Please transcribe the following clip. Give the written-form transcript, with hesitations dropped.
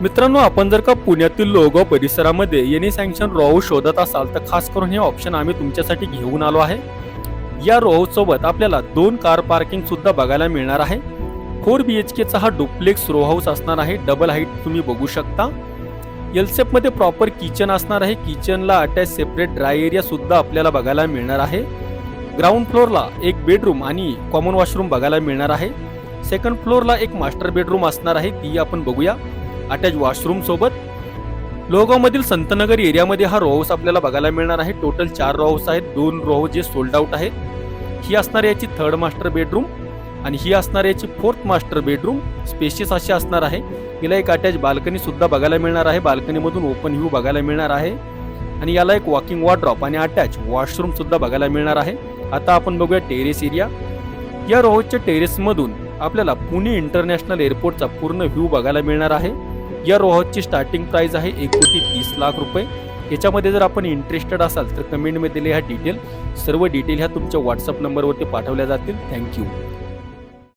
मित्रांनो, आपण जर का पुण्यातील लोहगाव परिसरामध्ये एनी सँक्शन रो हाऊस शोधत असाल तर खास करून हे ऑप्शन आम्ही तुमच्यासाठी घेऊन आलो आहे. या रो हाऊस सोबत आपल्याला 2 कार पार्किंग सुद्धा बघायला मिळणार आहे. 4 BHK चा हा डुप्लेक्स रो हाऊस असणार आहे. डबल हाईट तुम्ही बघू शकता. एलसेप मध्ये प्रॉपर किचन असणार आहे. किचनला अटॅच सेपरेट ड्राय एरिया सुद्धा आपल्याला बघायला मिळणार आहे. ग्राउंड फ्लोअरला एक बेडरूम आणि कॉमन वॉशरूम बघायला मिळणार आहे. सेकंड फ्लोअरला एक मास्टर बेडरूम असणार आहे, ती आपण बघूया अटॅच वॉशरूम सोबत. लोहगाव मधील संतनगर एरियामध्ये हा रो हाऊस आपल्याला बघायला मिळणार आहे. टोटल 4 रो हाऊस आहेत. 2 रो हाऊस जे सोल्ड आउट आहेत. ही असणार याची 3rd मास्टर बेडरूम आणि ही असणार याची 4th मास्टर बेडरूम. स्पेशियस अशी असणार आहे. हिला एक अटॅच बाल्कनी सुद्धा बघायला मिळणार आहे. बाल्कनी मधून ओपन व्ह्यू बघायला मिळणार आहे आणि याला एक वॉकिंग वॉर्डरोब आणि अटॅच वॉशरूम सुद्धा बघायला मिळणार आहे. आता आपण बघूया टेरेस एरिया. या रो हाऊसच्या टेरेस मधून आपल्याला पुणे इंटरनॅशनल एअरपोर्टचा पूर्ण व्ह्यू बघायला मिळणार आहे. या रो हाऊसची स्टार्टिंग प्राइस आहे 1,30,00,000 रुपये. याच्यामध्ये जर आपण इंटरेस्टेड असाल तर कमेंटमध्ये दिलेल्या ह्या डिटेल सर्व डिटेल ह्या तुमच्या व्हॉट्सअप नंबरवरती पाठवल्या जातील. थँक्यू.